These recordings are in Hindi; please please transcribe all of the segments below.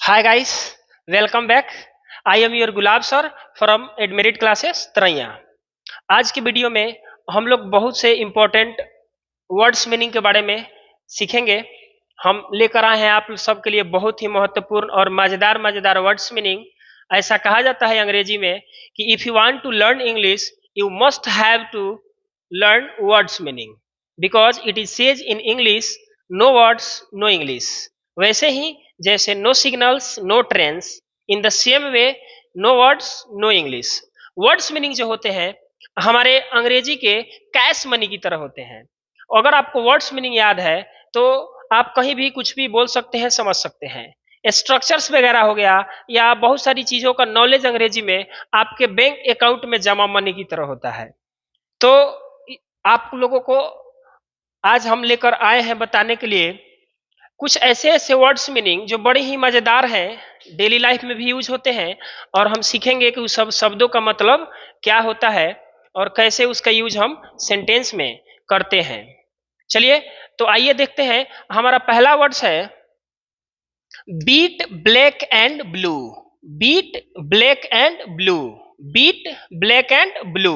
Hi guys, welcome back. I am your Gulab sir from Admerit classes Taraiya. आज की वीडियो में हम लोग बहुत से इम्पोर्टेंट वर्ड्स मीनिंग के बारे में सीखेंगे। हम लेकर आए हैं आप सबके लिए बहुत ही महत्वपूर्ण और मजेदार मजेदार वर्ड्स मीनिंग। ऐसा कहा जाता है अंग्रेजी में कि if you want to learn English you must have to learn words meaning because it is says in English no words no English. वैसे ही जैसे no signals no trains, in the same way no words no English. Words meaning जो होते हैं हमारे अंग्रेजी के कैश मनी की तरह होते हैं। अगर आपको वर्ड्स मीनिंग याद है तो आप कहीं भी कुछ भी बोल सकते हैं, समझ सकते हैं। स्ट्रक्चर्स वगैरह हो गया या बहुत सारी चीजों का नॉलेज अंग्रेजी में आपके बैंक अकाउंट में जमा मनी की तरह होता है। तो आप लोगों को आज हम लेकर आए हैं बताने के लिए कुछ ऐसे ऐसे वर्ड्स मीनिंग जो बड़े ही मजेदार हैं, डेली लाइफ में भी यूज होते हैं और हम सीखेंगे कि उस सब शब्दों का मतलब क्या होता है और कैसे उसका यूज हम सेंटेंस में करते हैं। चलिए तो आइए देखते हैं। हमारा पहला वर्ड्स है beat black and blue. Beat black and blue, beat black and blue,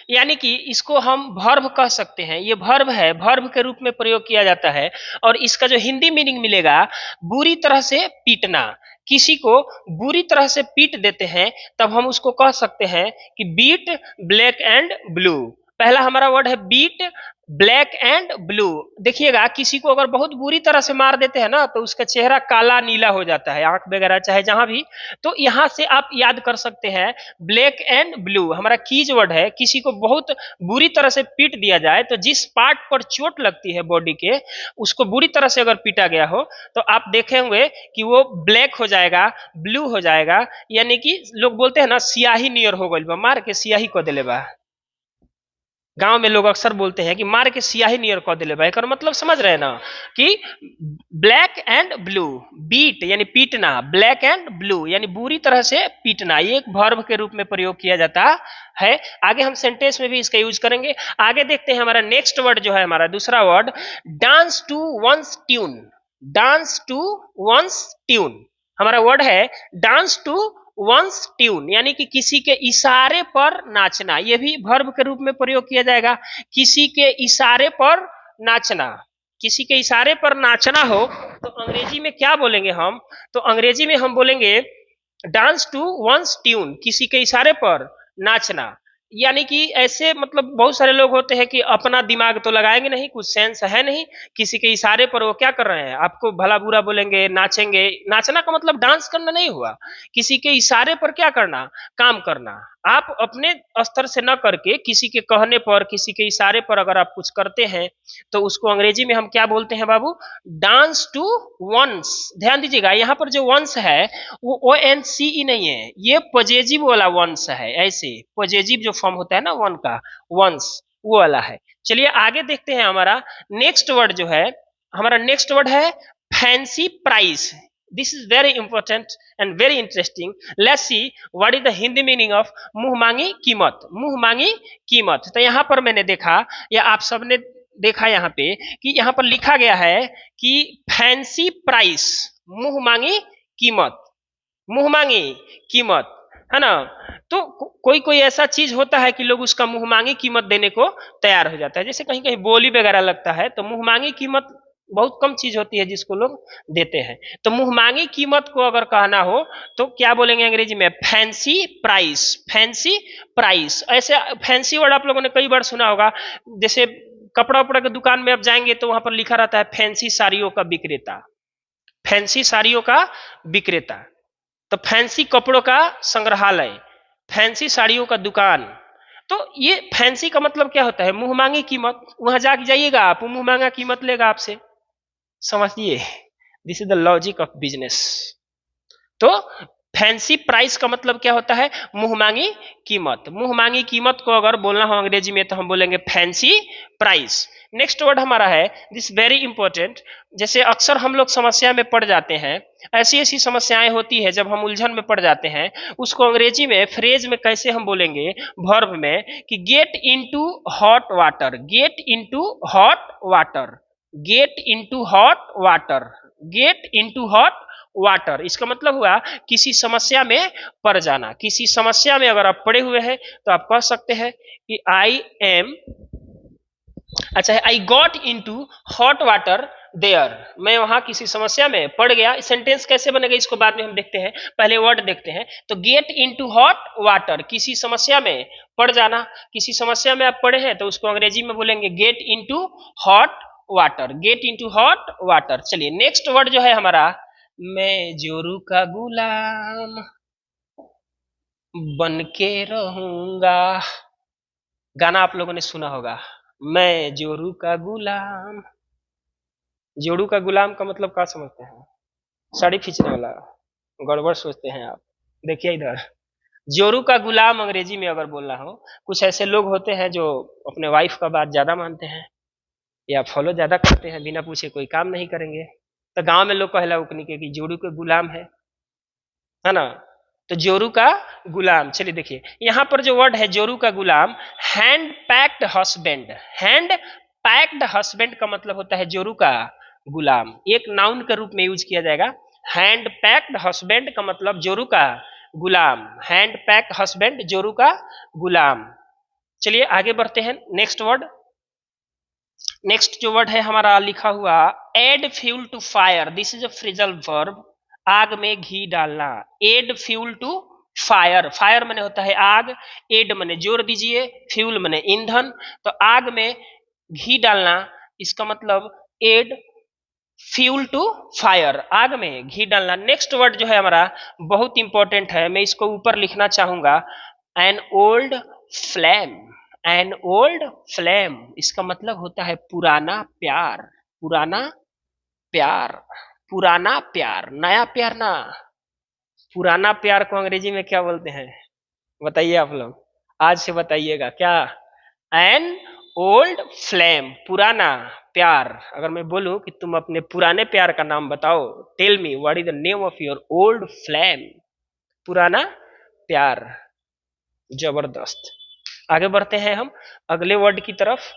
यानी कि इसको हम वर्ब कह सकते हैं। ये वर्ब है, वर्ब के रूप में प्रयोग किया जाता है और इसका जो हिंदी मीनिंग मिलेगा बुरी तरह से पीटना। किसी को बुरी तरह से पीट देते हैं तब हम उसको कह सकते हैं कि बीट ब्लैक एंड ब्लू। पहला हमारा वर्ड है बीट ब्लैक एंड ब्लू। देखिएगा किसी को अगर बहुत बुरी तरह से मार देते हैं ना तो उसका चेहरा काला नीला हो जाता है, आंख वगैरह चाहे जहां भी। तो यहां से आप याद कर सकते हैं ब्लैक एंड ब्लू हमारा कीज वर्ड है। किसी को बहुत बुरी तरह से पीट दिया जाए तो जिस पार्ट पर चोट लगती है बॉडी के, उसको बुरी तरह से अगर पीटा गया हो तो आप देखेंगे कि वो ब्लैक हो जाएगा, ब्लू हो जाएगा। यानी कि लोग बोलते हैं ना सियाही नियर हो गइल बा, मार के सियाही को दिले बा। गांव में लोग अक्सर बोलते हैं कि मार के सियाही नियर कह दिले भाई। मतलब समझ रहे हैं ना कि ब्लैक एंड ब्लू, बीट यानी पीटना, ब्लैक एंड ब्लू यानी बुरी तरह से पीटना, ये एक वर्ब के रूप में प्रयोग किया जाता है। आगे हम सेंटेंस में भी इसका यूज करेंगे। आगे देखते हैं हमारा नेक्स्ट वर्ड जो है, हमारा दूसरा word dance to one's tune. Dance to one's tune हमारा वर्ड है डांस टू वंस ट्यून, यानी कि किसी के इशारे पर नाचना। यह भी वर्ब के रूप में प्रयोग किया जाएगा। किसी के इशारे पर नाचना, किसी के इशारे पर नाचना हो तो अंग्रेजी में क्या बोलेंगे हम? तो अंग्रेजी में हम बोलेंगे डांस टू वंस ट्यून, किसी के इशारे पर नाचना। यानी कि ऐसे बहुत सारे लोग होते हैं कि अपना दिमाग तो लगाएंगे नहीं, कुछ सेंस है नहीं, किसी के इशारे पर वो क्या कर रहे हैं, आपको भला बुरा बोलेंगे, नाचेंगे। नाचना का मतलब डांस करना नहीं हुआ, किसी के इशारे पर क्या करना, काम करना। आप अपने स्तर से न करके किसी के कहने पर, किसी के इशारे पर अगर आप कुछ करते हैं तो उसको अंग्रेजी में हम क्या बोलते हैं बाबू? Dance to once. ध्यान दीजिएगा यहाँ पर जो वंस है वो ओ एन सी ई नहीं है, ये पॉजिटिव वाला वंस है। ऐसे पॉजिटिव जो फॉर्म होता है ना वन का, वंस वो वाला है। चलिए आगे देखते हैं। हमारा नेक्स्ट वर्ड जो है, हमारा नेक्स्ट वर्ड है fancy price. This is very important and very interesting. Let's see what is the Hindi meaning of मुंह मांगी कीमत। मुंह मांगी कीमत, तो यहाँ पर मैंने देखा या आप सबने देखा यहाँ पे कि यहाँ पर लिखा गया है कि फैंसी प्राइस, मुंह मांगी कीमत, मुंह मांगी कीमत, है ना। तो कोई कोई ऐसा चीज होता है कि लोग उसका मुंह मांगी कीमत देने को तैयार हो जाता है। जैसे कहीं कहीं बोली वगैरह लगता है तो मुंह मांगी कीमत बहुत कम चीज होती है जिसको लोग देते हैं। तो मुंह मांगी कीमत को अगर कहना हो तो क्या बोलेंगे अंग्रेजी में? Fancy price. फैंसी प्राइस, ऐसे फैंसी वर्ड आप लोगों ने कई बार सुना होगा। जैसे कपड़ा उपड़ा की दुकान में आप जाएंगे तो वहां पर लिखा रहता है फैंसी साड़ियों का विक्रेता, फैंसी साड़ियों का विक्रेता। तो फैंसी कपड़ों का संग्रहालय, फैंसी साड़ियों का दुकान। तो ये फैंसी का मतलब क्या होता है? मुंह मांगी कीमत। वहां जाके जाइएगा आप, मुंह मांगा कीमत लेगा आपसे। समझिए, this is the logic of business. तो फैंसी प्राइस का मतलब क्या होता है? मुंह मांगी कीमत। मुंह मांगी कीमत को अगर बोलना हो अंग्रेजी में तो हम बोलेंगे फैंसी प्राइस। नेक्स्ट वर्ड हमारा है दिस वेरी इंपॉर्टेंट। जैसे अक्सर हम लोग समस्या में पड़ जाते हैं, ऐसी ऐसी समस्याएं होती है जब हम उलझन में पड़ जाते हैं, उसको अंग्रेजी में फ्रेज में कैसे हम बोलेंगे वर्ब में कि get into hot water. Get into hot water, get into hot water, get into hot water. इसका मतलब हुआ किसी समस्या में पड़ जाना। किसी समस्या में अगर आप पड़े हुए हैं तो आप कह सकते हैं कि आई एम, अच्छा है, I got into hot water there, मैं वहां किसी समस्या में पड़ गया। सेंटेंस कैसे बनेगा इसको बाद में हम देखते हैं, पहले वर्ड देखते हैं। तो गेट इनटू हॉट वाटर, किसी समस्या में पड़ जाना। किसी समस्या में आप पड़े हैं तो उसको अंग्रेजी में बोलेंगे get into hot water, get into hot water. चलिए नेक्स्ट वर्ड जो है हमारा, मैं जोरू का गुलाम बन के रहूंगा। गाना आप लोगों ने सुना होगा, मैं जोरू का गुलाम। जोरू का गुलाम का मतलब क्या समझते हैं? साड़ी खींचने वाला, गड़बड़ सोचते हैं आप। देखिए इधर, जोरू का गुलाम अंग्रेजी में अगर बोलना हो, कुछ ऐसे लोग होते हैं जो अपने वाइफ का बात ज्यादा मानते हैं या फॉलो ज्यादा करते हैं, बिना पूछे कोई काम नहीं करेंगे, तो गांव में लोग कहला उकनी के कि जोरू के गुलाम है ना। तो जोरू का गुलाम। चलिए देखिए यहां पर जो वर्ड है जोरू का गुलाम, hand packed husband. Hand packed husband का मतलब होता है जोरू का गुलाम, एक नाउन के रूप में यूज किया जाएगा। हैंड पैक्ड हस्बैंड का मतलब जोरू का गुलाम, हैंड पैक्ड हस्बैंड जोरू का गुलाम। चलिए आगे बढ़ते हैं, नेक्स्ट वर्ड। नेक्स्ट जो वर्ड है हमारा लिखा हुआ, add fuel to fire, this is a phrasal verb, आग में घी डालना। Add fuel to fire, fire माने होता है आग, एड माने जोर दीजिए, फ्यूल माने ईंधन, तो आग में घी डालना, इसका मतलब एड फ्यूल टू फायर, आग में घी डालना। नेक्स्ट वर्ड जो है हमारा बहुत इंपॉर्टेंट है, मैं इसको ऊपर लिखना चाहूंगा, an old flame. An old flame, इसका मतलब होता है पुराना प्यार। पुराना प्यार, पुराना प्यार, नया प्यार ना। पुराना प्यार को अंग्रेजी में क्या बोलते हैं बताइए आप लोग, आज से बताइएगा क्या। एन ओल्ड फ्लेम, पुराना प्यार। अगर मैं बोलूं कि तुम अपने पुराने प्यार का नाम बताओ, tell me what is the name of your old flame, पुराना प्यार। जबरदस्त। आगे बढ़ते हैं हम अगले वर्ड की तरफ।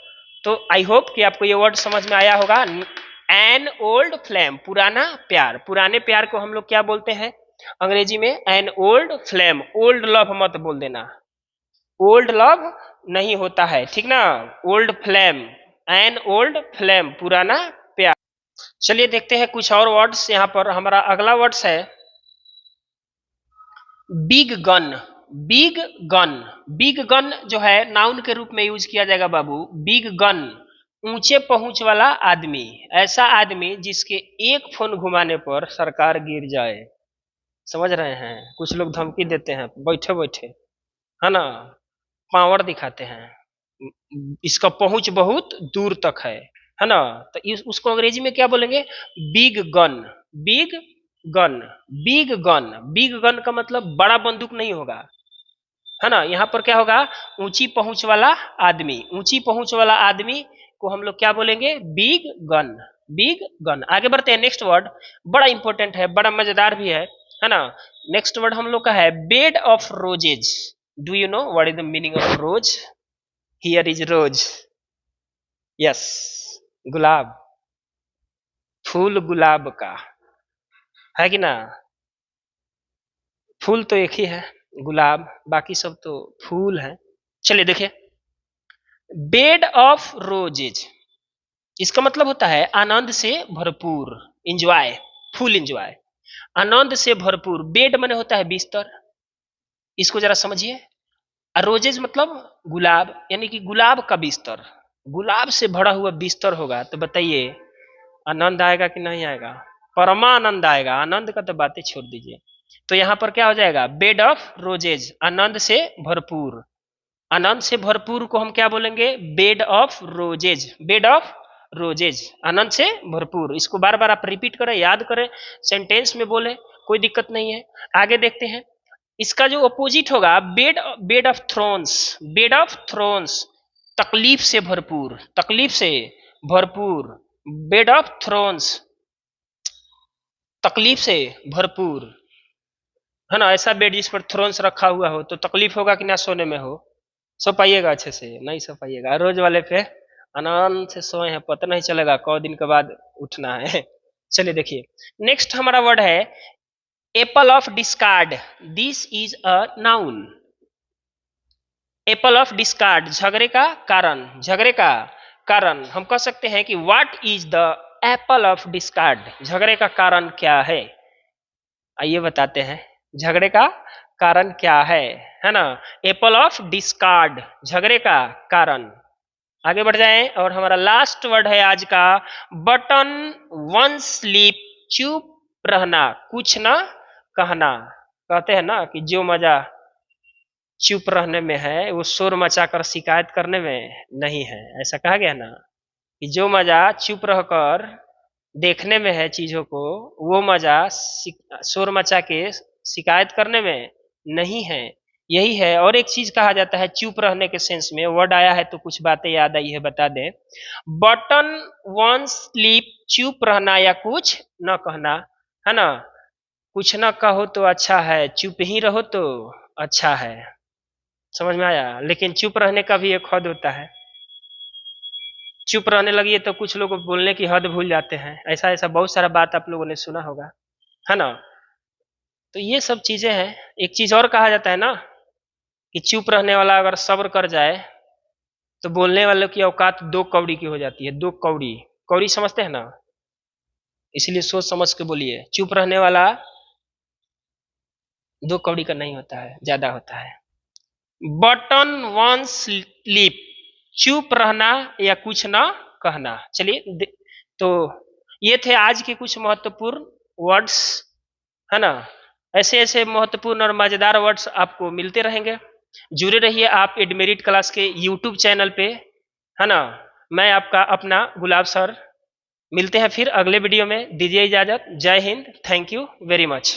तो आई होप कि आपको ये वर्ड समझ में आया होगा। एन ओल्ड फ्लेम, पुराना प्यार। पुराने प्यार को हम लोग क्या बोलते हैं अंग्रेजी में? An old flame. Old love मत बोल देना, ओल्ड लव नहीं होता है, ठीक ना। Old flame, an old flame, पुराना प्यार। चलिए देखते हैं कुछ और वर्ड्स। यहाँ पर हमारा अगला वर्ड्स है big gun. Big gun, big gun जो है नाउन के रूप में यूज किया जाएगा बाबू। बिग गन, ऊंचे पहुंच वाला आदमी, ऐसा आदमी जिसके एक फोन घुमाने पर सरकार गिर जाए। समझ रहे हैं, कुछ लोग धमकी देते हैं बैठे बैठे, है ना, पावर दिखाते हैं, इसका पहुंच बहुत दूर तक है ना। तो उसको अंग्रेजी में क्या बोलेंगे? Big gun. Big gun, big gun. Big gun का मतलब बड़ा बंदूक नहीं होगा, है ना। यहाँ पर क्या होगा? ऊंची पहुंच वाला आदमी। ऊंची पहुंच वाला आदमी को हम लोग क्या बोलेंगे? Big gun. Big gun. आगे बढ़ते हैं, नेक्स्ट वर्ड बड़ा इंपॉर्टेंट है, बड़ा मजेदार भी है ना। नेक्स्ट वर्ड हम लोग का है bed of roses. Do you know what is the meaning of rose? Here is rose, yes, गुलाब, फूल गुलाब का, है कि ना। फूल तो एक ही है गुलाब, बाकी सब तो फूल है। चलिए देखिए, बेड ऑफ रोजेज, इसका मतलब होता है आनंद से भरपूर, इंजॉय, फुल इंजॉय, आनंद से भरपूर। बेड माने होता है बिस्तर, इसको जरा समझिए। रोजेज मतलब गुलाब, यानी कि गुलाब का बिस्तर, गुलाब से भरा हुआ बिस्तर होगा तो बताइए आनंद आएगा कि नहीं आएगा? परमानंद आएगा। आनंद का तो बातें छोड़ दीजिए। तो यहां पर क्या हो जाएगा? बेड ऑफ रोजेज, आनंद से भरपूर। आनंद से भरपूर को हम क्या बोलेंगे? Bed of roses. Bed of roses, आनंद से भरपूर। इसको बार बार आप रिपीट करें, याद करें, सेंटेंस में बोले, कोई दिक्कत नहीं है। आगे देखते हैं, इसका जो अपोजिट होगा bed, bed of thrones. Bed of thrones, तकलीफ से भरपूर, तकलीफ से भरपूर। बेड ऑफ थ्रोन्स, तकलीफ से भरपूर, है ना। ऐसा बेड जिस पर थ्रोन्स रखा हुआ हो तो तकलीफ होगा कि ना सोने में हो? सो पाइएगा अच्छे से? नहीं सो पाइएगा। रोज वाले पे आनंद से सोए हैं, पता नहीं चलेगा कौ दिन के बाद उठना है। चलिए देखिए, नेक्स्ट हमारा वर्ड है Apple of discard. This is a noun. Apple of discard, झगड़े का कारण, झगड़े का कारण हम कह सकते हैं कि what is the Apple of discard, झगड़े का कारण क्या है। आइए बताते हैं झगड़े का कारण क्या है ना। एप्पल ऑफ डिस्कार्ड, झगड़े का कारण। आगे बढ़ जाएं और हमारा लास्ट वर्ड है आज का बटन वन स्लीप, चुप रहना, कुछ ना कहना। कहते हैं ना कि जो मजा चुप रहने में है वो शोर मचाकर शिकायत करने में नहीं है। ऐसा कहा गया ना कि जो मजा चुप रहकर देखने में है चीजों को, वो मजा शोर मचा के शिकायत करने में नहीं है। यही है। और एक चीज कहा जाता है चुप रहने के सेंस में, वर्ड आया है तो कुछ बातें याद आई है, बता दें। बटन वन स्लीप, चुप रहना या कुछ न कहना, है ना। कुछ न कहो तो अच्छा है, चुप ही रहो तो अच्छा है। समझ में आया। लेकिन चुप रहने का भी एक हद होता है। चुप रहने लगिए तो कुछ लोग बोलने की हद भूल जाते हैं। ऐसा ऐसा बहुत सारा बात आप लोगों ने सुना होगा, है ना। तो ये सब चीजें हैं। एक चीज और कहा जाता है ना कि चुप रहने वाला अगर सब्र कर जाए तो बोलने वालों की औकात दो कौड़ी की हो जाती है। दो कौड़ी, कौड़ी समझते हैं ना, इसलिए सोच समझ के बोलिए। चुप रहने वाला दो कौड़ी का नहीं होता है, ज्यादा होता है। बटन वन स्लीप, चुप रहना या कुछ ना कहना। चलिए तो ये थे आज के कुछ महत्वपूर्ण वर्ड्स, है ना। ऐसे ऐसे महत्वपूर्ण और मजेदार वर्ड्स आपको मिलते रहेंगे। जुड़े रहिए आप एडमेरिट क्लास के यूट्यूब चैनल पे, है ना। मैं आपका अपना गुलाब सर। मिलते हैं फिर अगले वीडियो में। दीजिए इजाजत। जय Hind. Thank you very much.